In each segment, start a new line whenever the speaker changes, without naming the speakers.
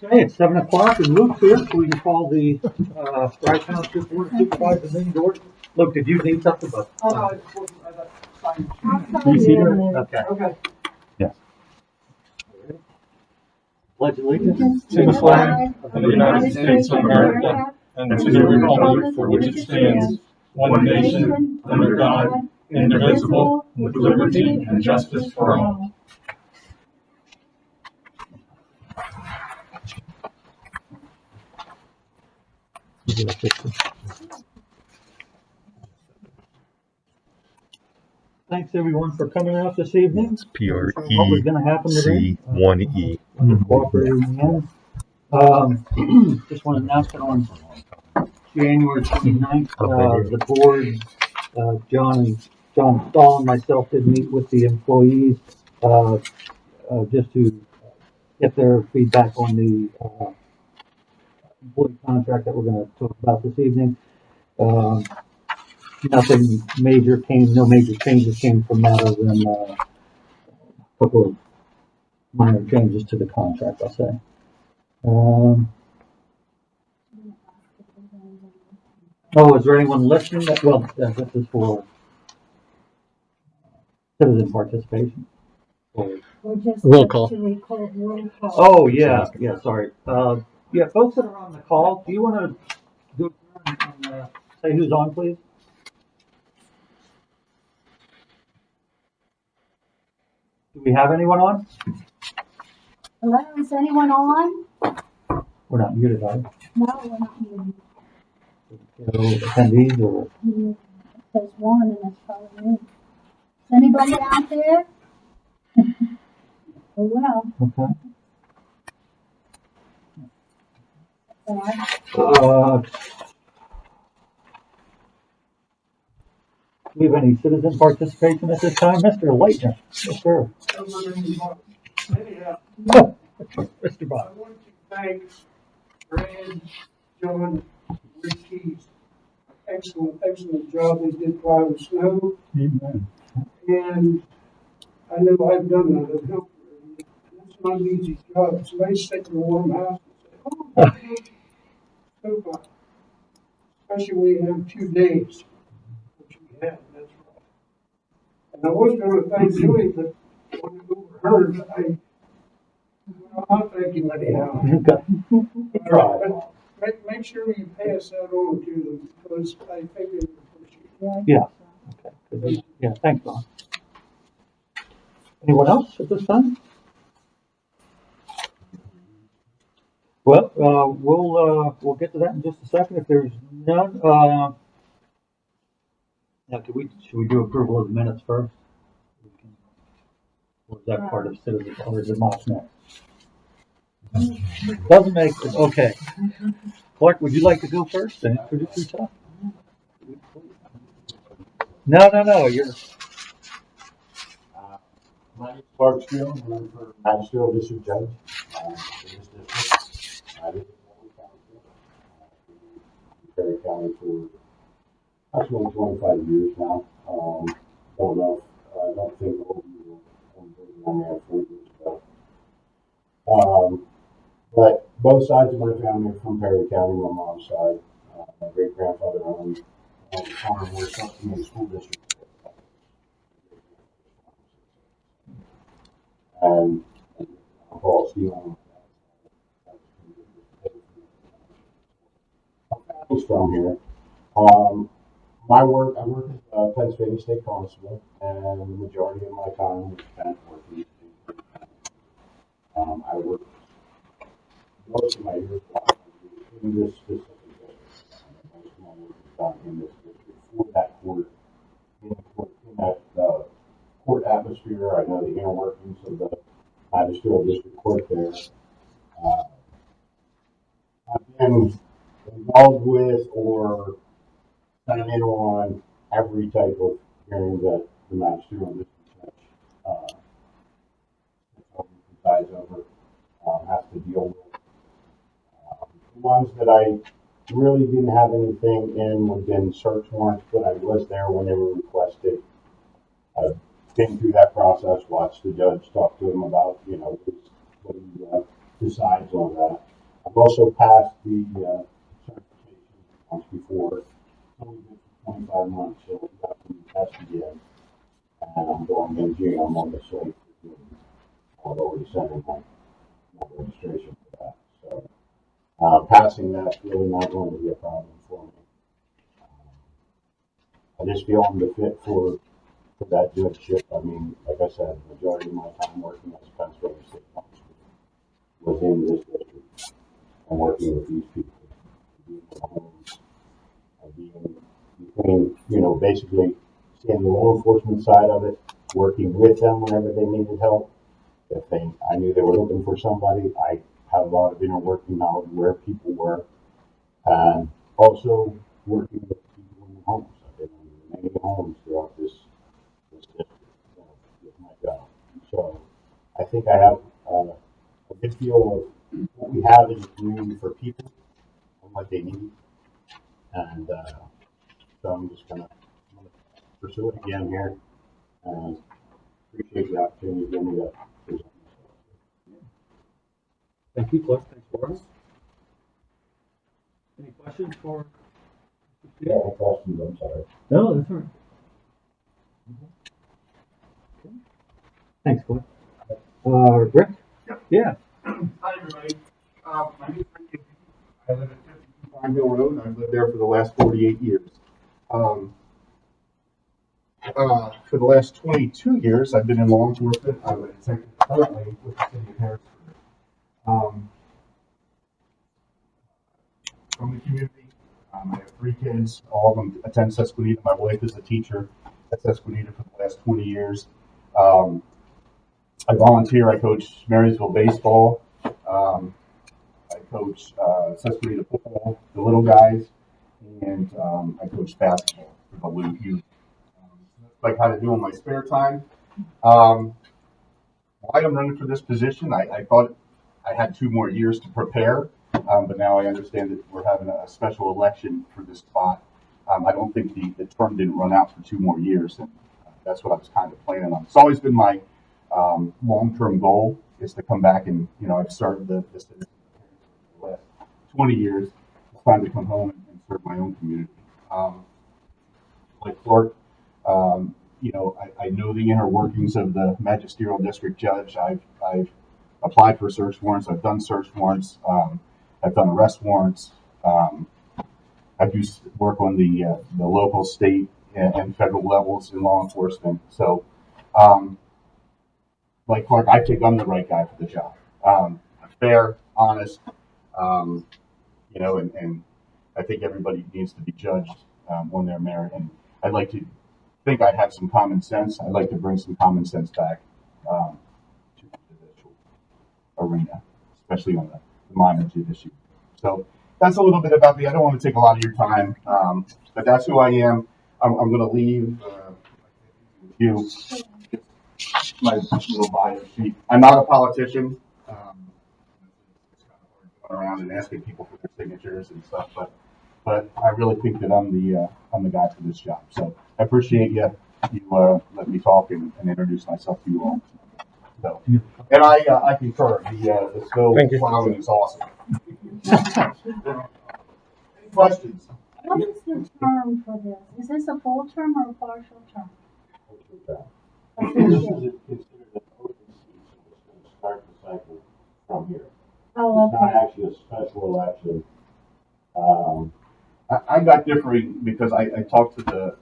Okay, it's 7 o'clock and Luke's here, so we can call the Rye Township Supervisors Meeting to order. Luke, did you need something? But,
Oh, no, I just wasn't, I got signed.
you see that? Okay.
Okay.
Yes. Pledge allegiance
To the flag of the United States of America and to the republic for which it stands, one nation, under God, indivisible, with liberty and justice for all.
Thanks everyone for coming out this evening.
It's
What was going to happen today?
PREC1E.
Cooperating in. Just want to announce that on January 29th, the board, John Stahl and myself did meet with the employees just to get their feedback on the employee contract that we're going to talk about this evening. Nothing major came, no major changes came from that other than a couple of minor changes to the contract, I'll say. Oh, is there anyone listening? Well, this is for citizen participation.
Roll call.
Oh, yeah, sorry. Yeah, folks that are on the call, do you want to go through and say who's on, please? Do we have anyone on?
Hello, is anyone on?
We're not muted, are we?
No, we're not muted.
Attendees or?
There's one and that's probably me. Is anybody out there? Oh, well.
Okay. Do we have any citizen participation at this time? Mr. Lightner. Yes, sir.
Anyhow,
Mr.
I
Bob.
want to thank Brad, John, Ricky, excellent job they did plowing the snow.
Amen.
And I know I've done that, I've helped. That's not an easy job. Somebody sit in a warm house and say, oh, so fun. Especially when you have 2 days, which we had, that's right. And I was going to thank Julie, but when it overheard, I'll thank you anyhow.
Okay.
Make sure you pass that on to them, because I think they appreciate it.
Yeah. Okay. Good. Yeah, thanks, Don. Anyone else at this time? Well, we'll get to that in just a second. If there's none, now should we do approval of the minutes first? Or is that part of citizen, or is it Moss next? Doesn't make, okay. Clark, would you like to go first and introduce yourself? No, you're.
My name is Clark Steele. I'm running for Municipal District Judge in this district. I live in Plowing Township, Perry County for approximately 25 years now. Don't know. I don't think the whole year I'm there 4 years ago. But both sides of my family are from Perry County. My mom's side, my great grandfather owned a farm where something in the school district. And Paul Steele. I'm from here. I work as a Pennsylvania State Constable, and the majority of my time is spent working. I work most of my years in this specific district. Most of my work is done in this district for that court, in that court atmosphere. I know the inner workings of the Magisterial District Court there. I've been involved with or done in on every type of hearing that the Magisterial District Judge presides over, has to deal with. The ones that I really didn't have anything in would have been search warrants, but I was there when they were requested. I've been through that process, watched the judge talk to him about, what he decides on that. I've also passed the certification once before. It's only been for 25 months, so we've got to test again. And I'm going in June. I'm on the site for June. I've already sent in my registration for that. So passing that's really not going to be a problem for me. I just feel I'm the fit for that judgeship. I mean, like I said, the majority of my time working as a Pennsylvania State Constable was in this district and working with these people, being in the homes, and being between, you know, basically seeing the law enforcement side of it, working with them whenever they needed help. I knew they were looking for somebody, I had a lot of inner working knowledge where people were, and also working with people in the homes. I've been in many homes throughout this district with my job. So I think I have a good feel of what we have in the community for people and what they need. And so I'm just gonna pursue it again here. And appreciate the opportunity to give me that present myself.
Thank you, Cliff. Thanks for us. Any questions for?
Yeah, any questions? I'm sorry.
No, that's all right. Okay. Thanks, Cliff. Rick? Yeah.
Hi, everybody. My name is Rick Gibney. I live at 52 Farm Hill Road, and I've lived there for the last 48 years. For the last 22 years, I've been in law enforcement. I'm an executive currently with the city of Harrisburg. From the community, I have 3 kids. All of them attend Susquehanna. My wife is a teacher at Susquehanna for the last 20 years. I volunteer. I coach Marysville baseball. I coach Susquehanna football, the little guys, and I coach basketball for the little youth. That's like how to do in my spare time. Why I'm running for this position, I thought I had 2 more years to prepare, but now I understand that we're having a special election for this spot. I don't think the term didn't run out for 2 more years, and that's what I was kind of planning on. It's always been my long-term goal is to come back and, you know, I've started this for the last 20 years. It's time to come home and serve my own community. Like Clark, you know, I know the inner workings of the magisterial district judge. I've applied for search warrants. I've done search warrants. I've done arrest warrants. I do work on the local, state, and federal levels in law enforcement. So, like Clark, I think I'm the right guy for the job. Fair, honest, you know, and I think everybody needs to be judged on their merit. And I'd like to think I have some common sense. I'd like to bring some common sense back to the judicial arena, especially on the minor judiciary. So that's a little bit about me. I don't want to take a lot of your time, but that's who I am. I'm going to leave you my little bio sheet. I'm not a politician. It's kind of hard going around and asking people for their signatures and stuff, but I really think that I'm the guy for this job. So I appreciate you let me talk and introduce myself to you all. So, and I concur. The snow plowing is awesome. Any questions?
What is the term for this? Is this a full term or a partial term?
This is considered an open seat, so it's going to start the cycle from here.
Oh,
It's not
okay.
actually a special election.
I got differing because I talked to the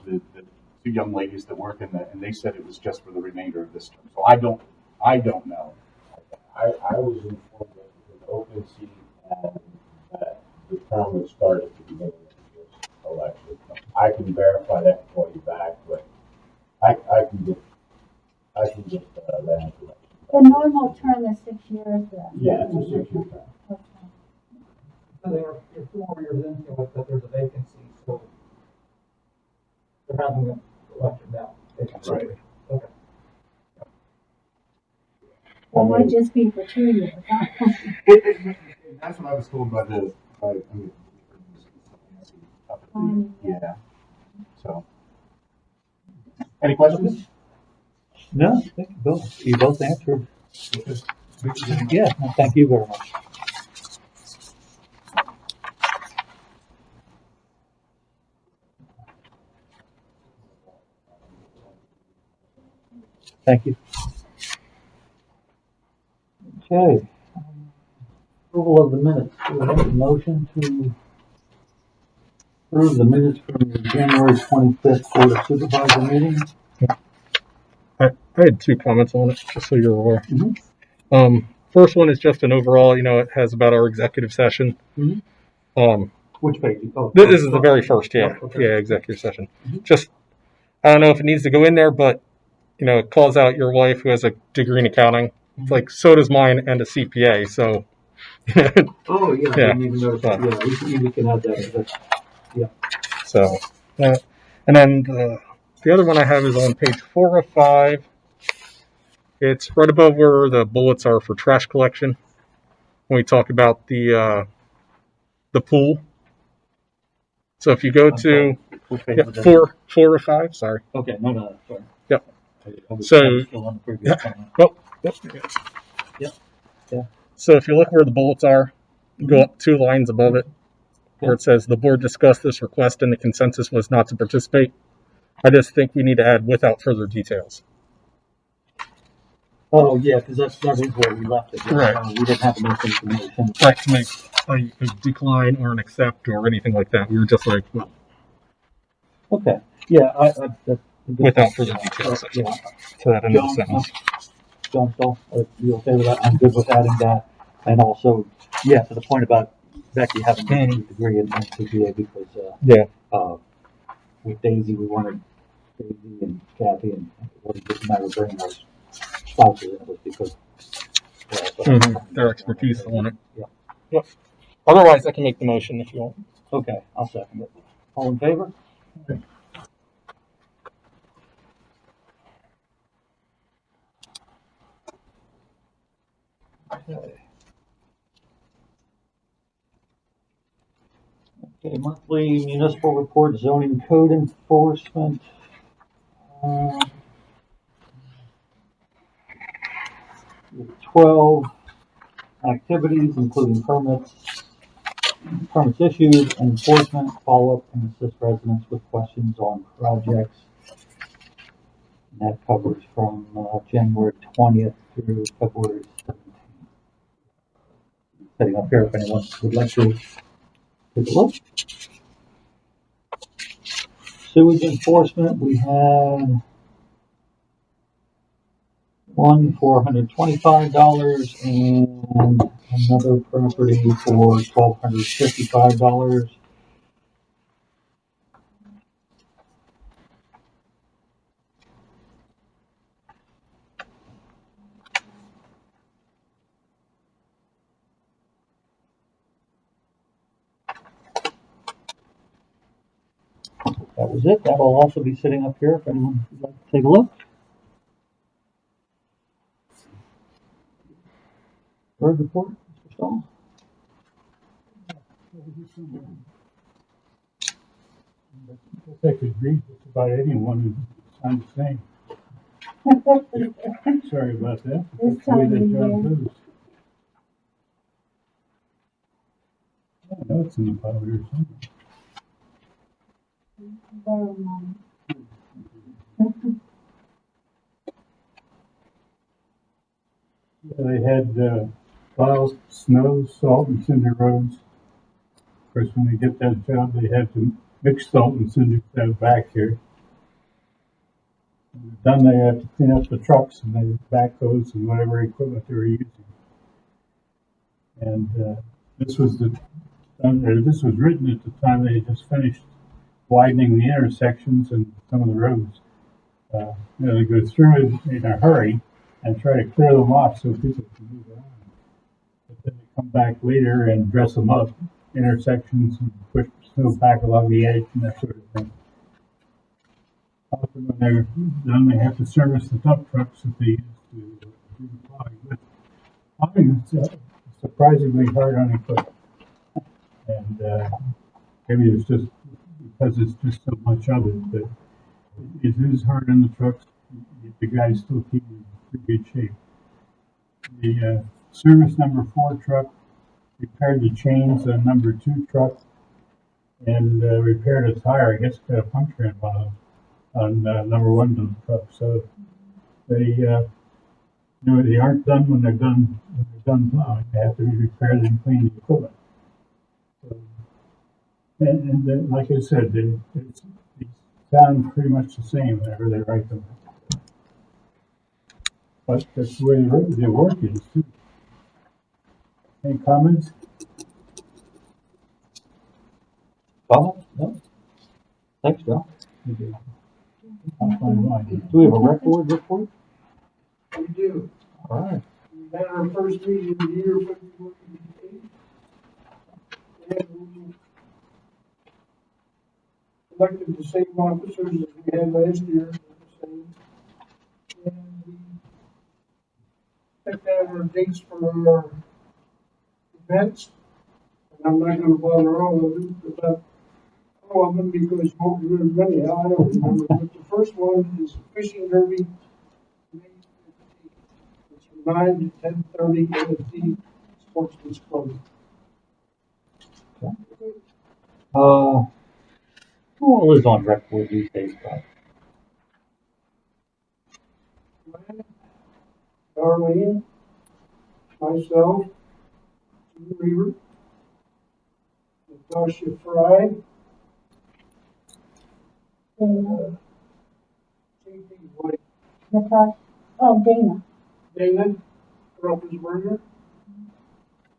2 young ladies that work in that, and they said it was just for the remainder of this term. So I don't know.
I was informed that it was an open seat and that the term would start at the beginning of this election. I can verify that and call you back, but I can get that information.
The normal term is 6 years then?
Yeah, it's a 6-year term.
Okay.
So they're 4 years into it, but there's a vacancy, so they're having an election now.
Right.
Okay.
It might just be for 2 years.
That's what I was told by the. Yeah. So. Any questions?
No, I think you both answered. Yeah, thank you very much. Thank you. Okay. Approval of the minutes. Do I have a motion to approve the minutes from the January 25th Board of Supervisor meeting?
I had 2 comments on it, just so you're aware.
Mhm.
First one is just an overall, it has about our executive session.
Mhm.
Um,
Which page? Oh,
this is the very first,
Oh, okay.
yeah, executive session.
Mhm.
Just, I don't know if it needs to go in there, but, it calls out your wife who has a degree in accounting. It's like, so does mine and a CPA, so.
Oh, yeah, I
Yeah.
didn't even notice that. Yeah, we can add that.
So, and then the other one I have is on page 4 of 5. It's right above where the bullets are for trash collection. When we talk about the pool. So if you go to
Which page was that?
4 of 5, sorry.
Okay, no, sorry.
Yep.
I was
So-
still on the previous one.
Well,
Yep. Yeah.
So if you look where the bullets are, go up 2 lines above it, where it says the board discussed this request and the consensus was not to participate. I just think we need to add without further details.
Oh, yeah, because that is where we left it.
Right.
We didn't have enough information.
Like to make a decline or an accept or anything like that. We were just like, well,
Okay. Yeah, that's a good
without
point.
further details.
Yeah.
To that end of the
John,
sentence.
John Stahl, are you okay with that? I'm good with adding that. And also, yeah, to the point about Becky having a degree in CPA because,
Yeah.
with Daisy, we wanted Daisy and Kathy, and it wasn't just a matter of bringing our spouses in, it was because
Their expertise on it.
Yeah.
Yep. Otherwise, I can make the motion if you want.
Okay, I'll second it. All in favor? Okay, monthly municipal report, zoning code enforcement. 12 activities, including permits issued, and enforcement, follow-up, and assist residents with questions on projects. And that covers from January 20th through February 17th. Setting up here if anyone would like to take a look. Sewage enforcement, we had one for $125 and another property for $1,255. That was it. That will also be sitting up here if anyone would like to take a look. Bird report, Mr. Stahl?
I could read just about anyone who sounds the same. Sorry about that. That's the way that job goes. I know it's in the file here somewhere. Yeah, they had piles, snow, salt, and cinder roads. Of course, when they get that job, they have to mix salt and cinder back here. When they're done, they have to clean up the trucks and the backhoes and whatever equipment they were using. And this was written at the time they just finished widening the intersections and some of the roads. They go through it in a hurry and try to clear them off so people can move around. But then they come back later and dress them up, intersections, and push snow back along the edge and that sort of thing. Often when they're done, they have to service the dump trucks that they use to do the plowing. But plowing is surprisingly hard on equipment. And maybe it's just because it's just so much of it, but it is hard on the trucks. The guys still keep in pretty good shape. The service number 4 truck repaired the chains on number 2 truck and repaired a tire. I guess got a puncture in one of them on number 1 dump truck. So
they aren't done when they're done plowing. They have to be repaired and clean the equipment. So, and then, like I said, they sound pretty much the same whenever they write them. But that's the way the work is too. Any comments?
Comments? No? Thanks, John.
I'll find mine.
Do we have a rec board report?
We do.
All right.
We had our first meeting of the year, February 8th. And we elected the same officers as we had last year. The same. And we picked out our dates for our events. And I'm not gonna bother all of them, but all of them because you won't remember many. I don't remember. But the first one is fishing derby, May 15th. It's from 9 to 10:30 at the Sportsman's Club.
Who all is on rec board these days, Bob?
Darlene, myself, Jim Reaver, Natasha Fry, J.P. White,
Natasha, oh, Dana,
Dana Roethlisberger,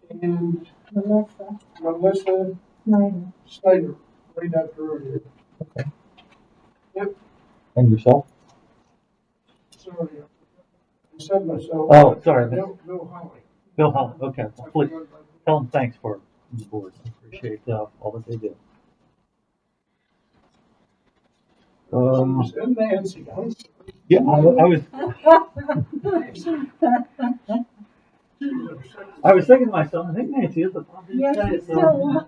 and Melissa Snyder, right after her here.
Okay.
Yep,
And yourself?
sorry, I said myself.
Oh, sorry.
Bill Holly.
Bill Hull. Okay. Well, please tell them thanks for the board. I appreciate all that they do.
And Nancy, I'm sorry.
Yeah, I was thinking to myself, I think Nancy is the popular
yes,
guy.
she's still on.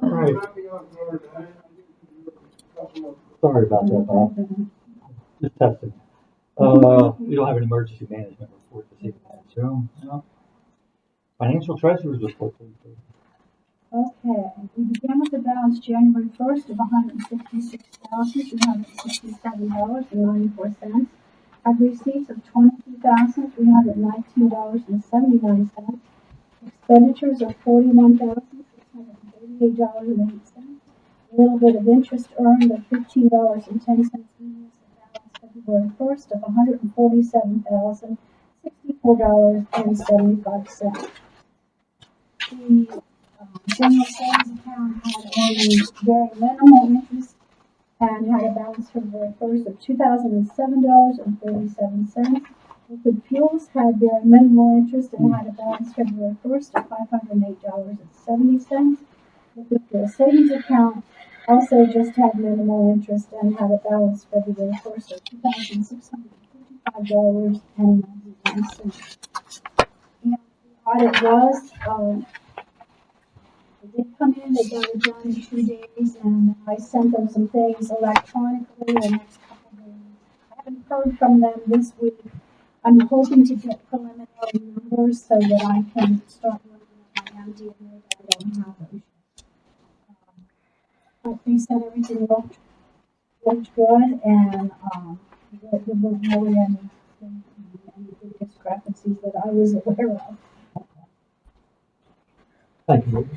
All right. Sorry about that, Bob. Just testing. We don't have an emergency management report this evening, so no. Financial treasurer's report, please.
Okay, we began with the balance January 1st of $156,367.94. Had receipts of $22,319.79. Expenditures of $41,638.08. A little bit of interest earned of $15.10. February 1st of $147,064.75. The general savings account had only very minimal interest and had a balance February 1st of $2,007.37. Liquid fuels had very minimal interest and had a balance February 1st of $508.70. Liquid fuel savings account also just had minimal interest and had a balance February 1st of $2,655.99. And the audit was, they did come in, they got it done in 2 days, and I sent them some things electronically the next couple of days. I haven't heard from them this week. I'm hoping to get preliminary numbers so that I can start looking at my MD and know that I don't have them. But they said everything looked good, and there weren't really any big discrepancies that I was aware of.
Thank you.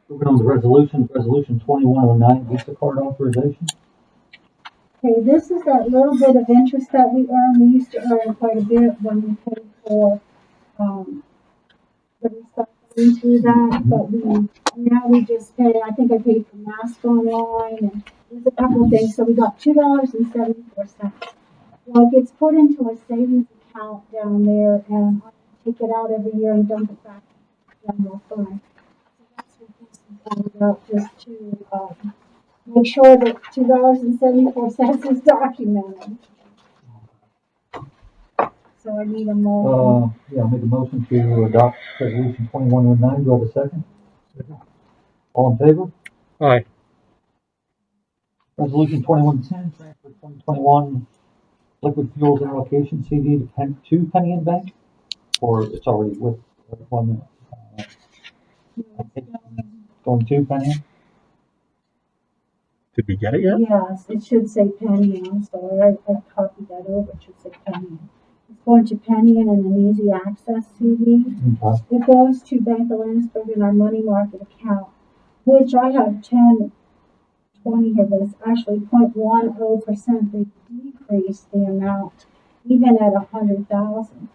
Moving on to resolutions, resolution 2109, Visa card authorization.
Okay, this is that little bit of interest that we earn. We used to earn quite a bit when we paid for the recycling through that, but now we just pay. I think I paid for Mask Online and there's a couple of things. So we got $2.74. Well, it gets put into a savings account down there, and I take it out every year and dump it back to the general fund. So that's what this is all about, just to make sure that $2.74 is documented. So I need a motion.
Yeah, make a motion to adopt resolution 2109. Do I have a second? All in favor?
Aye.
Resolution 2110, transfer 2021 liquid fuels allocation CD to Penny and Bank, or it's already with one going to Penny?
Did we get it yet?
Yes, it should say Penny, I'm sorry, I copied that over, it should say Penny. It's going to Penny and an easy access CD.
Okay.
It goes to Bank of Landsberg in our money market account, which I have 1020 here, but it's actually 0.10%. They decreased the amount even at 100,000.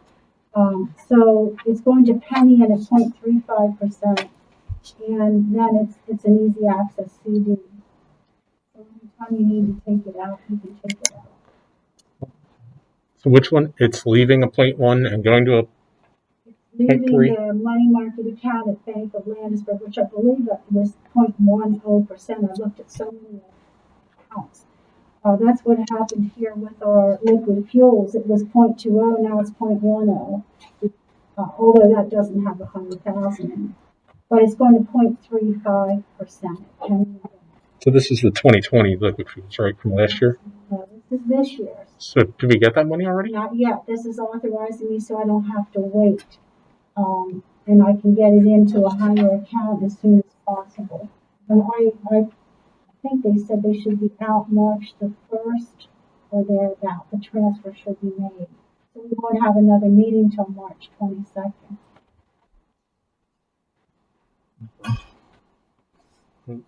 So it's going to Penny at a 0.35%, and then it's an easy access CD. So anytime you need to take it out, you can take it out.
So which one? It's leaving a 0.1 and going to a
Leaving
0.3?
the money market account at Bank of Landisburg, which I believe was 0.10%. I looked at so many accounts. That's what happened here with our liquid fuels. It was 0.20, now it's 0.10. Although that doesn't have 100,000 in it. But it's going to 0.35%.
So this is the 2020 liquid fuels, right, from last year?
No, this is this year's.
So did we get that money already?
Not yet. This is authorizing me so I don't have to wait. And I can get it into a higher account as soon as possible. And I think they said they should be out March the 1st or thereabout. The transfer should be made. So we won't have another meeting till March 22nd.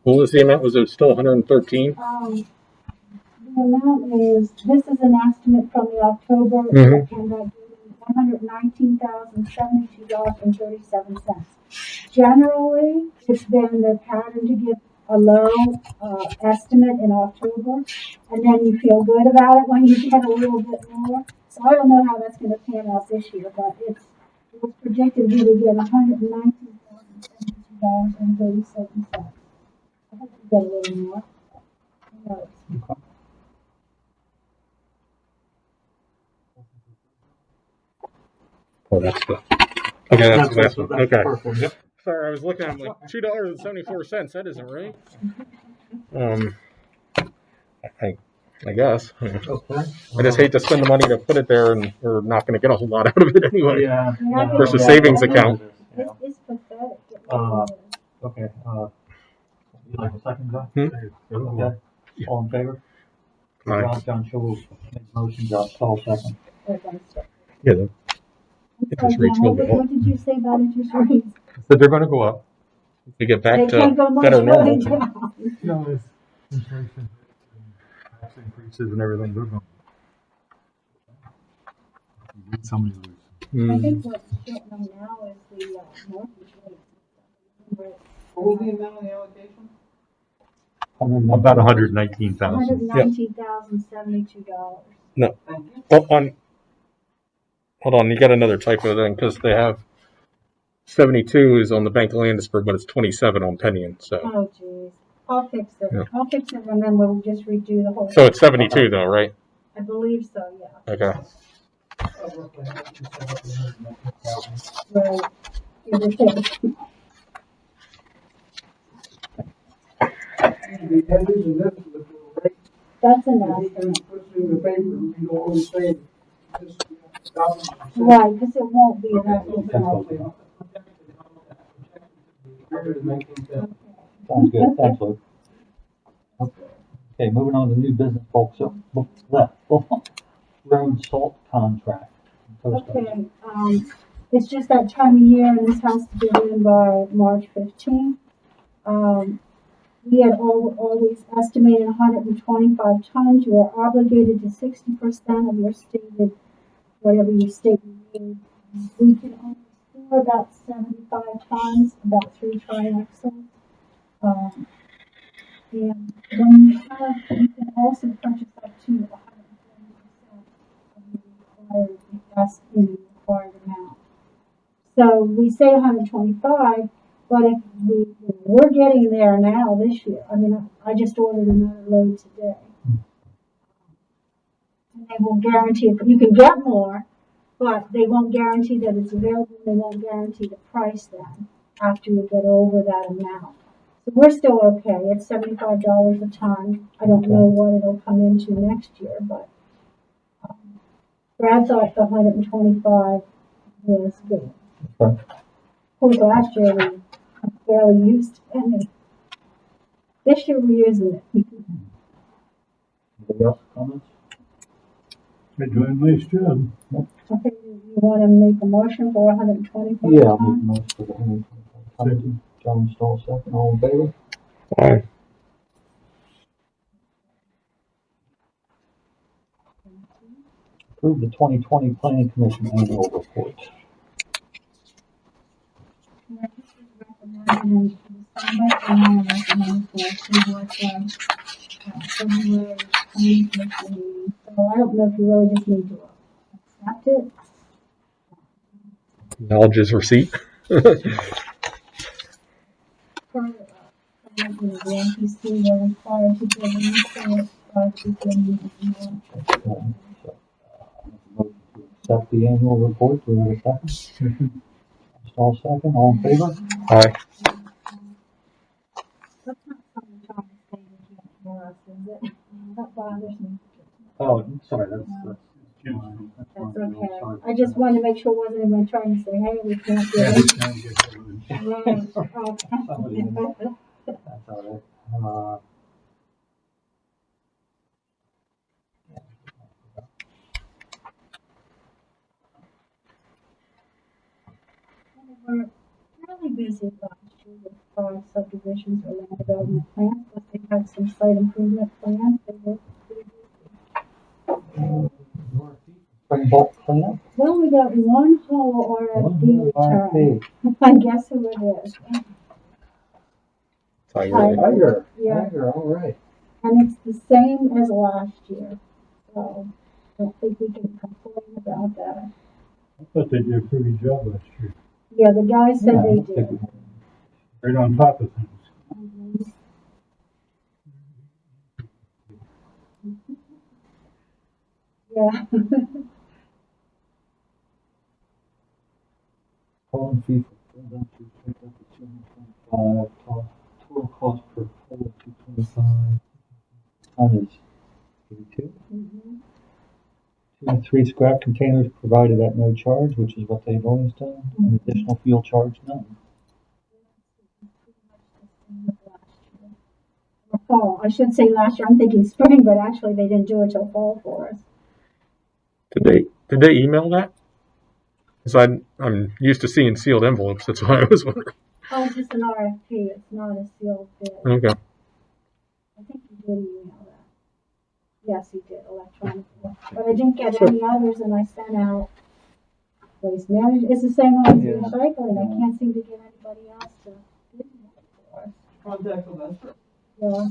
What was the amount? Was it still 113?
The amount is, this is an estimate from the October,
Mhm.
and I gave $119,072.37. Generally, it's been the pattern to give a low estimate in October, and then you feel good about it when you get a little bit more. So I don't know how that's going to pan out this year, but it was predicted we would get $119,072.37. I hope we get a little more. Who knows?
Oh, that's the. Okay, that's the last one.
That's
Okay.
perfect. Yep.
Sorry, I was looking at it, I'm like $2.74. That isn't right. I guess.
Okay.
I just hate to spend the money to put it there, and we're not going to get a whole lot out of it anyway.
Yeah.
Versus savings account.
Yeah.
It's pathetic. It
Uh,
really is.
Okay, you like a second, John?
Hmm?
Okay, all in favor?
Aye.
John Show make motion, Josh Paul second.
Everybody's stuck.
Yeah, the
I'm
interest
sorry,
rates
Dan,
will go
what
up.
did you say about interest rates?
So they're going to go up. We get
They
back
can't go
to
much
better
further
normal.
down.
No, it's inflation and tax increases and everything, they're going. You need somebody to lose.
I think what's getting them now is the mortgage rates.
What was the amount of the allocation?
About 119,000.
$119,072.
No.
Thank you.
Hold on, you got another typo then, because they have 72 is on the Bank of Landisburg, but it's 27 on Penyon. So,
Oh, geez. I'll fix it.
Yeah.
I'll fix it and then we'll just redo the whole.
so it's 72 though, right?
I believe so, yeah.
Okay.
Roughly 119,000.
Right. Give or take.
The edges and this, the rate,
That's an
if he
estimate.
puts it in the paper, you don't always say this.
Right, because it won't be that.
Sounds good, thanks, Luke. Okay, moving on to new business, folks, so, road salt contract.
Okay, it's just that time of year and this has to be in by March 15th. We had always estimated 125 tons. You are obligated to 60% of your stated, whatever you state you need. We can only store about 75 tons, about 3 triaxles. And when you can also purchase up to 140% of the required, that's in the required amount. So we say 125, but if we're getting there now this year. I mean, I just ordered another load today. And they won't guarantee it. You can get more, but they won't guarantee that it's available. They won't guarantee the price then after you get over that amount. So we're still okay. It's $75 a ton. I don't know what it'll come into next year, but Brad thought the 125 was good.
Okay.
Of course, last year we barely used any. This year we're using it.
Anybody else comments?
They're doing a nice job.
Okay, you wanna make a motion for 125?
Yeah, I'll make a motion for the 125. John Stoll, second, all in favor?
Aye.
Approve the 2020 Planning Commission annual report.
Yeah, this is recommended in December, and I recommend for February, February 2015. So I don't know if you really just need to accept it.
Acknowledges receipt.
Per, the NPC, we're required to give an report by the beginning of the year.
Motion to accept the annual report, do we have a second? Stoll, second, all in favor?
Aye.
That's not something trying to say you can't hear us, is it? That bothers me.
Oh, sorry, that's
That's okay. I just wanted to make sure it wasn't anyone trying to say, hey, we can't do
Yeah,
it.
he's trying to get rid of it.
Right, okay.
That's all right.
We were really busy last year with 5 subdivisions or land development plans, but they had some site improvement plans. They were pretty busy.
Spring bulk cleanup?
Well, we got one whole RFP return. I guess who it is.
Tiger.
Tiger,
Yeah.
Tiger, all right.
And it's the same as last year. So I don't think we can complain about that.
I thought they did a pretty good job last year.
Yeah, the guy said
Yeah, I
they
don't think
did.
we-
Right on top of things.
Mhm. Yeah.
Hauling fee for full dumpster pickup is $225, total cost per pull is $225. Ton is 82.
Mhm.
2 and 3 scrap containers provided at no charge, which is what they've always done. An additional fuel charge, none.
Or fall. I should say last year. I'm thinking spring, but actually they didn't do it till fall for us.
Did they email that? Because I'm used to seeing sealed envelopes. That's why I was wondering.
Oh, it's just an RFP. It's not a sealed bid.
Okay.
I think he did email that. Yes, he did electronically. But I didn't get any others, and I sent out waste management. It's the same one as
Yeah.
recycling. I can't seem to get anybody else to bid for us.
Contact Sylvester.
Yeah.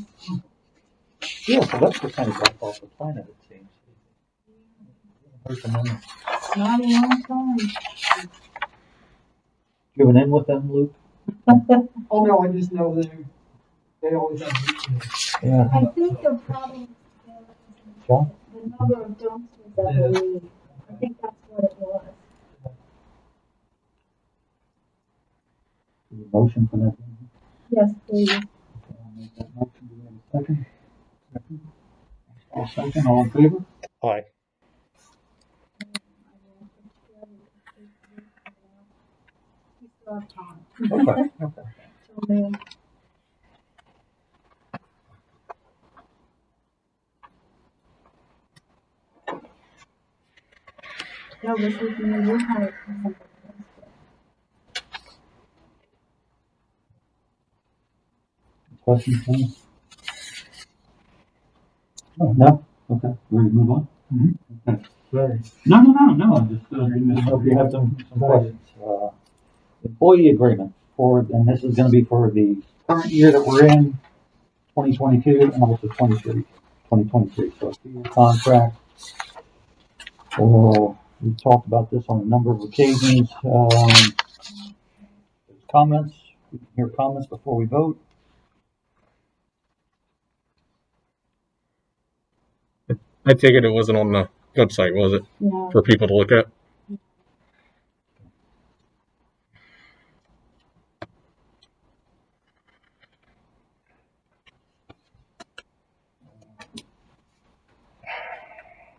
Yeah, so that's the kind of stuff off the planet, it seems. Where's the money?
Not a long time.
You have an in with them, Luke?
Oh, no, I just know they always have meetings.
Yeah.
I think the problem is
John?
the number of dumpsters that we need. I think that's what it was.
Motion for that?
Yes, please.
Okay, I'll make that motion. Do we have a second? Second. All second, all in favor?
Aye.
We still have time.
Okay, okay.
So, no, this is, we had something.
Questions, please? Oh, no? Okay, ready to move on? Okay.
Sorry.
No, I'm just, if you have some questions. Employee agreement for, and this is gonna be for the current year that we're in, 2022, and also 2023, so it's a 2-year contract. We've talked about this on a number of occasions. Comments? We can hear comments before we vote.
I take it wasn't on the website, was it?
No.
For people to look at?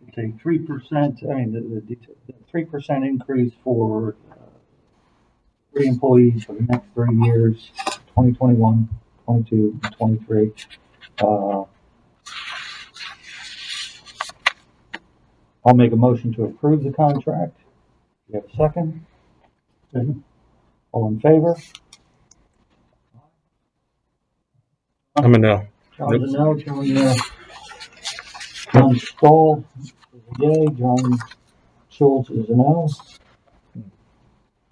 It's a 3%, I mean, the 3% increase for 3 employees for the next 3 years, 2021, 22 and 23. I'll make a motion to approve the contract. Do you have a second? All in favor?
I'm a no.
John's a no. John Stoll is a yay. John Schultz is a no.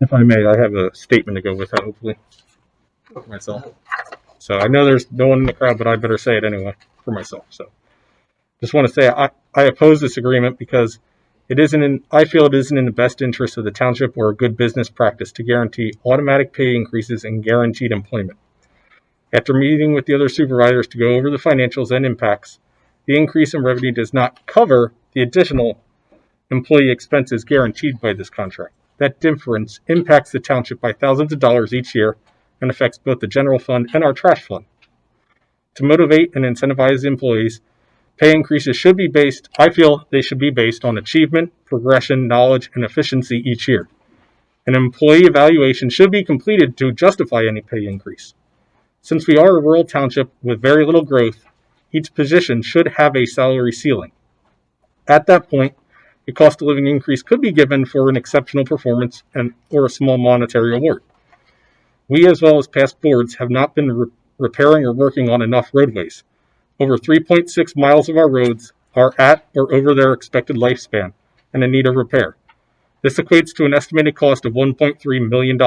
If I may, I have a statement to go with that, hopefully, for myself. So I know there's no one in the crowd, but I better say it anyway for myself. So just want to say I oppose this agreement because I feel it isn't in the best interest of the township or a good business practice to guarantee automatic pay increases and guaranteed employment. After meeting with the other supervisors to go over the financials and impacts, the increase in revenue does not cover the additional employee expenses guaranteed by this contract. That difference impacts the township by thousands of dollars each year and affects both the general fund and our trash fund. To motivate and incentivize employees, pay increases should be based on achievement, progression, knowledge, and efficiency each year. An employee evaluation should be completed to justify any pay increase. Since we are a rural township with very little growth, each position should have a salary ceiling. At that point, a cost of living increase could be given for an exceptional performance or a small monetary award. We, as well as past boards, have not been repairing or working on enough roadways. Over 3.6 miles of our roads are at or over their expected lifespan and in need of repair. This equates to an estimated cost of $1.3 million.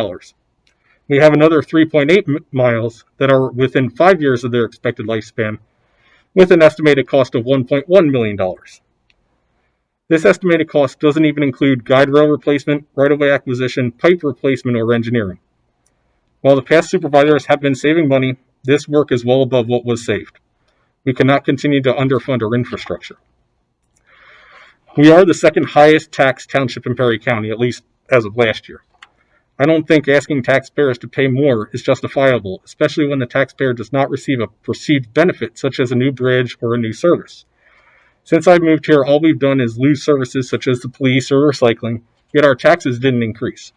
We have another 3.8 miles that are within 5 years of their expected lifespan, with an estimated cost of $1.1 million. This estimated cost doesn't even include guide rail replacement, right-of-way acquisition, pipe replacement, or engineering. While the past supervisors have been saving money, this work is well above what was saved. We cannot continue to underfund our infrastructure. We are the second highest taxed township in Perry County, at least as of last year. I don't think asking taxpayers to pay more is justifiable, especially when the taxpayer does not receive a perceived benefit such as a new bridge or a new service. Since I moved here, all we've done is lose services such as the police or recycling, yet our taxes didn't decrease.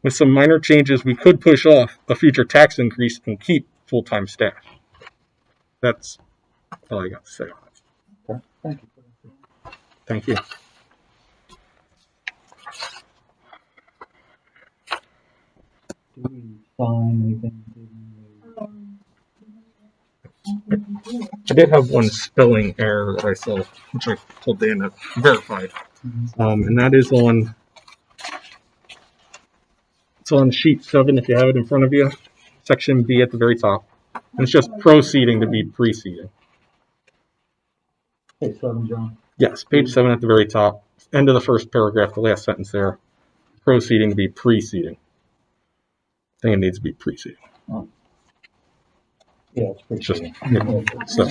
With some minor changes, we could push off a future tax increase and keep full-time staff. That's all I got to say.
Okay, thank you.
Thank you.
Do we sign anything?
I did have one spelling error that I saw, which I told Dan to verified. And that is it's on sheet 7 if you have it in front of you, section B at the very top. And it's just proceeding to be preceding.
Hey, 7, John.
Yes, page 7 at the very top, end of the first paragraph, the last sentence there. Proceeding to be preceding. I think it needs to be preceding.
Oh. Yeah, it's pretty
Just
good.
so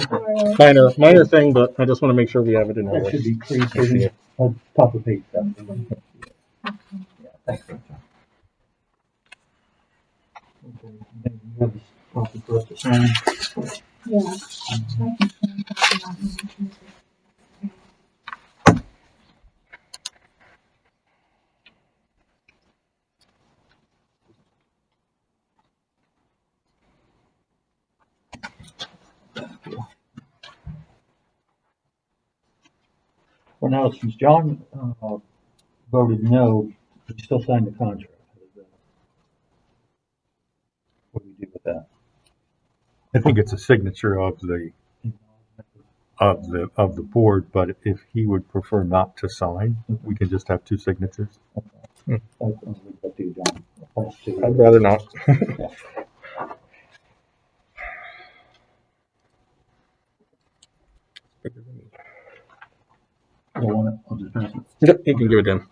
minor thing, but I just want to make sure we have it in there.
That should be preceding at top of page 7. Yeah, thanks, John. Okay, then you have this copy for us to sign.
Yeah.
Well, now, since John voted no, we still signed the contract. What do we do with that?
I think it's a signature of the board, but if he would prefer not to sign, we can just have 2 signatures.
That's up to you, John.
I'd rather not.
I don't want it. I'll just pass it.
Yep, you can give it to him.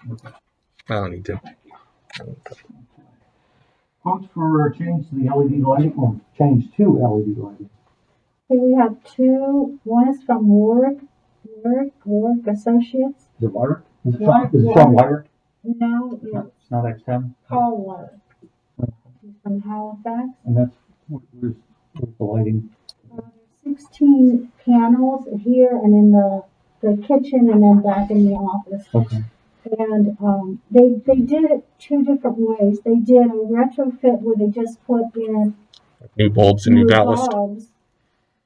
I don't need to.
Quotes for a change to the LED lighting, or change to LED lighting.
Okay, we have 2. One is from Warwick Associates.
Is it Lyric? Is it
Lyric.
from Lyric?
No, no,
It's not X10?
Paul Warwick. He's from Halifax.
And that's, where's the lighting?
16 panels here and in the kitchen and then back in the office.
Okay.
And, they did it two different ways. They did a retrofit where they just put in
New bulbs and new ballast.
bulbs.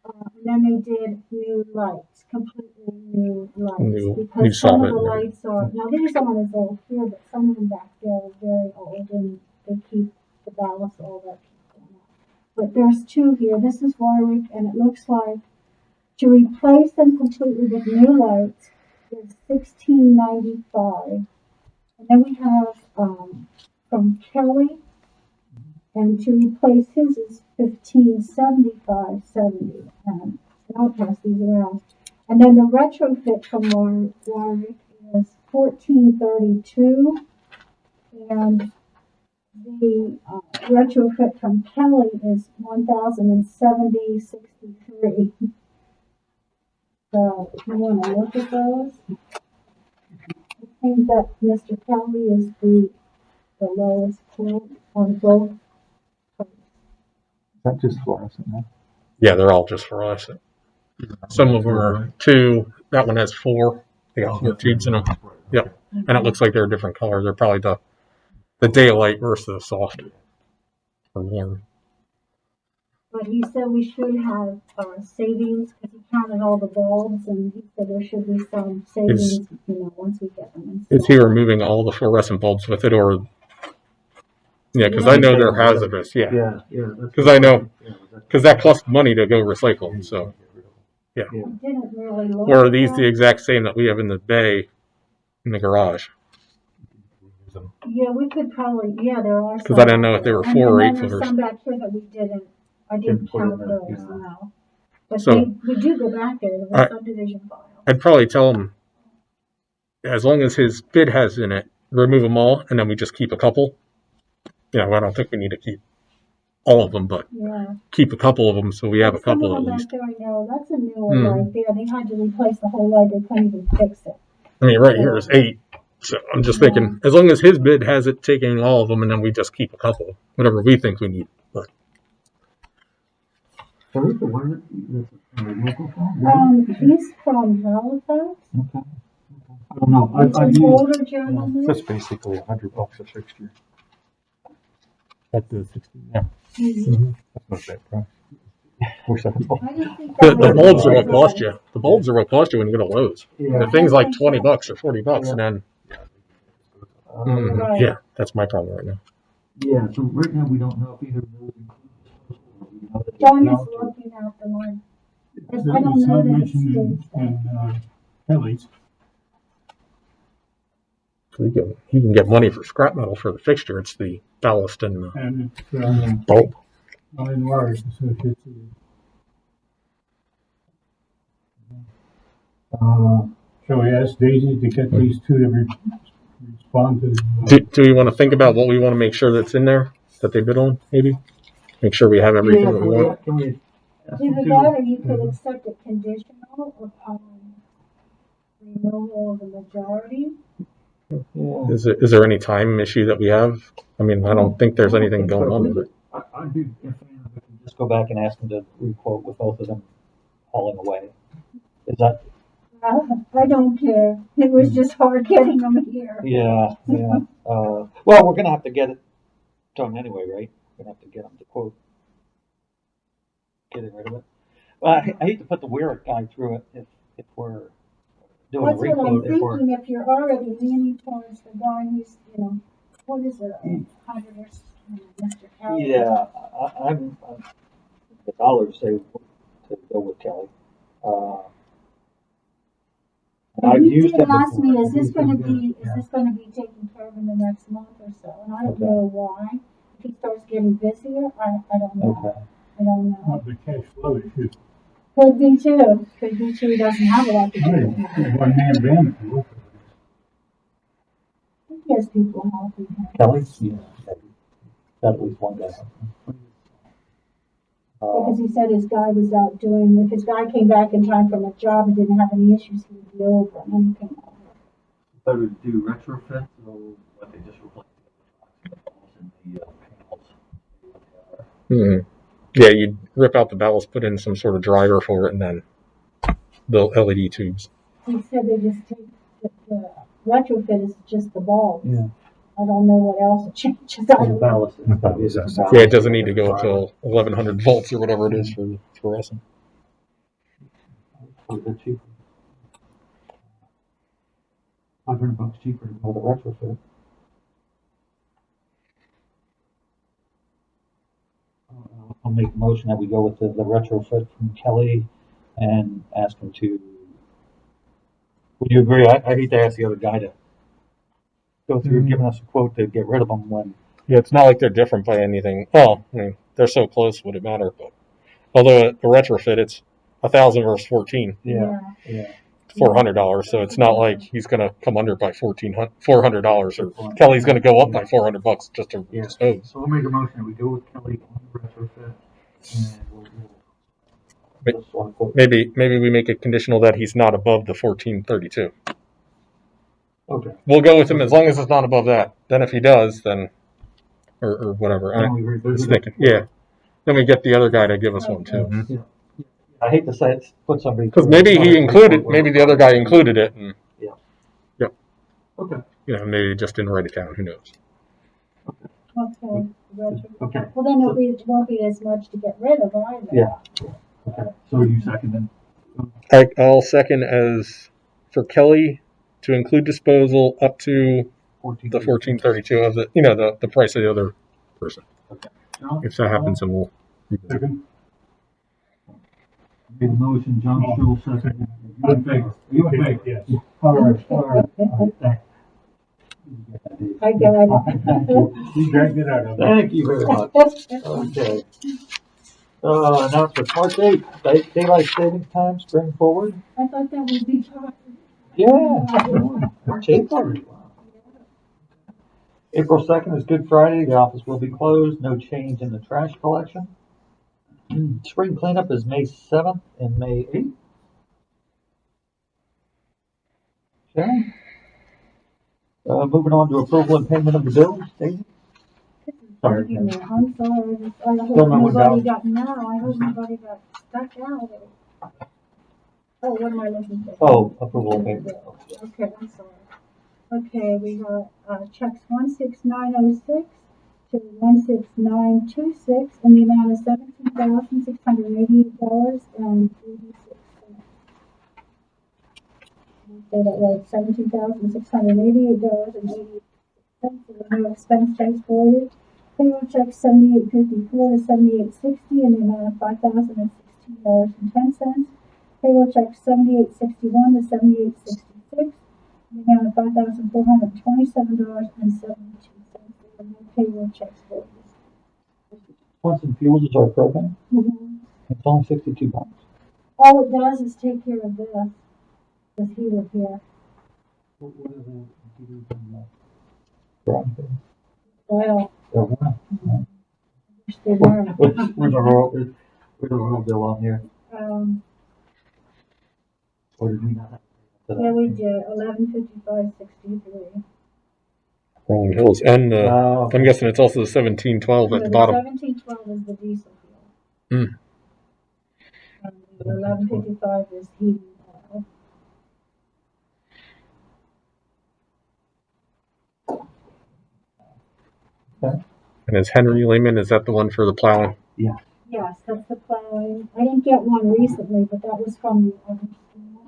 And then they did new lights, completely new lights.
New
Because some of
solvent
the
and
lights are, now these aren't as old here, but some of them back there are very old and they keep the ballast, all that keeps going up. But there's two here. This is Warwick, and it looks like to replace them completely with new lights is $16.95. And then we have, from Kelly, and to replace his is $15.75.70. And I'll pass these around. And then the retrofit from Warwick is $14.32, and the retrofit from Kelly is $1,070.63. So if you want to look at those, it seems that Mr. Kelly is the lowest quote on both.
Is that just fluorescent now?
Yeah, they're all just fluorescent. Some of them are 2. That one has 4. They got 4 tubes in them. Yeah, and it looks like they're a different color. They're probably the daylight versus the soft or warm.
But he said we should have savings because he counted all the bulbs, and he said there should be some savings, once we get them installed.
Is he removing all the fluorescent bulbs with it, or? Yeah, because I know they're hazardous. Yeah, because I know, because that costs money to go recycle them. So, yeah.
I didn't really look.
Or are these the exact same that we have in the bay, in the garage?
Yeah, we could probably. Yeah, there are.
Because I didn't know if they were 4 or 8
footers.
footers.
There's some back here that we didn't. I didn't count those now. But
So,
we do go back there to the subdivision file.
I'd probably tell him, as long as his bid has in it, remove them all, and then we just keep a couple. I don't think we need to keep all of them, but keep a couple of them so we have a couple at least.
Back there, I know, that's a new one right there. They had to replace the whole light. They couldn't even fix it.
I mean, right here is 8. So I'm just thinking, as long as his bid has it taking all of them, and then we just keep a couple, whatever we think we need. But
Where's the one local from?
He's from Halifax.
Okay. I don't know.
He's an older gentleman.
That's basically $100 a fixture. At the 16. Yeah.
Mhm.
That's not a bad price. Or $7.
I didn't think
the
that was
bulbs are what
bad.
cost you. The bulbs are what cost you when you go to Lowe's. The thing's like $20 or $40, and then
Right.
yeah, that's my problem right now.
Yeah, so right now we don't know if either of those include.
John is looking at the one. I don't know that it states that.
Kelly's.
So you can get money for scrap metal for the fixture. It's the ballast and the
And it's,
bulb.
Line Wires Associates. Shall we ask Daisy to get these two to respond to?
Do we want to think about what we want to make sure that's in there that they bid on? Maybe make sure we have everything that we want.
Can we ask them
Either
to?
that or you could accept it conditional upon renewal of the majority.
Yeah.
Is there any time issue that we have? I mean, I don't think there's anything going on with it.
I'd be if we can just go back and ask them to requote with both of them hauling away. Is that?
I don't care. It was just hard getting them here.
Yeah. Well, we're gonna have to get it done anyway, right? We're gonna have to get them to quote getting rid of it. Well, I hate to put the Weird guy through it if we're doing
That's
a
what I'm
requote.
thinking. If you're already leaning towards the guy who's, what is it, $100 or Mr. Kelly?
Yeah, I'm the dollars say to go with Kelly. I've
And he
used
did
him
ask me,
before.
is this gonna be taken care of in the next month or so? And I don't
Okay.
know why. If he starts getting busier, I don't know.
Okay.
I don't know.
Not the cash flow issue.
Could be too. Could be too. He doesn't have a lot to do.
One man band.
He has people helping him.
Kelly? Yeah. Got at least one guy.
Because he said his guy was out doing, if his guy came back in time from a job and didn't have any issues, he would be over, and then he came over.
If I would do retrofit, so what they just replaced the balls and the panels.
Yeah, you'd rip out the ballast, put in some sort of driver for it, and then the LED tubes.
He said they just take the retrofit is just the bulbs.
Yeah.
I don't know what else it changes. I
And
don't know.
ballast.
Yeah, it doesn't need to go up to 1100 volts or whatever it is for fluorescent.
A bit cheaper. $500 cheaper to go the retrofit. I'll make a motion that we go with the retrofit from Kelly and ask him to. Would you agree? I hate to ask the other guy to go through giving us a quote to get rid of them when.
Yeah, it's not like they're different by anything. Well, I mean, they're so close, would it matter? But although a retrofit, it's 1,000 versus 14,
Yeah.
$400. So it's not like he's going to come under by $400, or Kelly's going to go up by $400 just to dispose.
So we'll make a motion that we go with Kelly on the retrofit, and we'll
Maybe we make it conditional that he's not above the 1432.
Okay.
We'll go with him as long as it's not above that. Then if he does, then or whatever.
Then
I
we revisit
was thinking, yeah. Then we get the other guy to give us one too.
Yeah. I hate to say it, put somebody.
Because maybe he included, maybe the other guy included it, and
Okay.
you know, maybe just didn't write it down. Who knows?
Okay.
Okay.
Well, then it won't be as much to get rid of either.
Yeah. Okay. So you second
I'll second as for Kelly to include disposal up to the 1432 of the, you know, the price of the other person.
Okay.
If that happens, then we'll.
Second. Made a motion, John Steele second. You in favor? You in favor? Yes. All right. Thanks.
I got it.
You dragged it out of me. Thank you very much. Okay. Announcement, March 8th, daylight savings time, spring forward.
I thought that would be fine.
Yeah. March 8th already. Wow. April 2nd is Good Friday. The office will be closed. No change in the trash collection. Spring cleanup is May 7th and May 8th. Okay. Moving on to approval and payment of the bills. Daisy? Sorry.
I'm sorry. I hope
Still no one
nobody
down?
I hope nobody got stuck out. Oh, what am I looking for?
Oh, approval and payment.
Okay, I'm sorry. Okay, we got checks 16906 to 16926 in the amount of $17,688.86. Say that right, $17,688.86. There no expense tax voided. Payroll check 7854 to 7860 in the amount of $5,016.10. Payroll check 7861 to 7866 in the amount of $5,427.72. There are no payroll checks voided.
Swanson Fuels is our program.
Mm-hmm.
It's only $62.
All it does is take care of this heater here.
What are the heaters in the garage there?
Well,
Oh, wow.
wish they weren't.
Where's the royal bill on here? Or did we not have that?
Yeah, we did, 1155.63.
Rolling Hills, and
Oh,
I'm guessing it's also the 1712 at the bottom.
1712 is the diesel fuel.
Hmm.
And the 1155 is heating oil.
okay.
And is Henry Lehman, is that the one for the plowing?
Yeah.
Yes, that's the plowing. I didn't get one recently, but that was from the other school.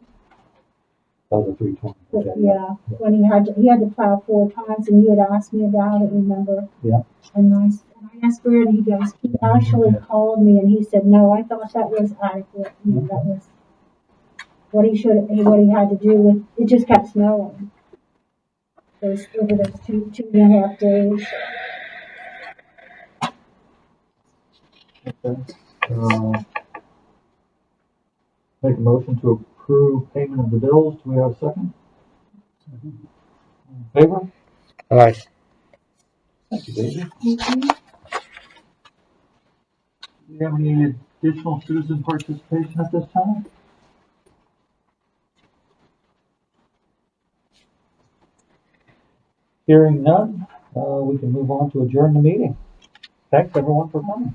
That was a 320.
But
Okay.
yeah, when he had to plow 4 times, and you had asked me about it, remember?
Yeah.
And I asked where, and he goes, he actually called me, and he said, no, I thought that was adequate. You know, that was what he had to do with, it just kept snowing. Over those two and a half days.
Okay. Make a motion to approve payment of the bills. Do we have a second? All in favor?
All right.
Thank you, Daisy.
Mm-hmm.
Do you have any additional citizen participation at this time? Hearing none, we can move on to adjourn the meeting. Thanks everyone for coming.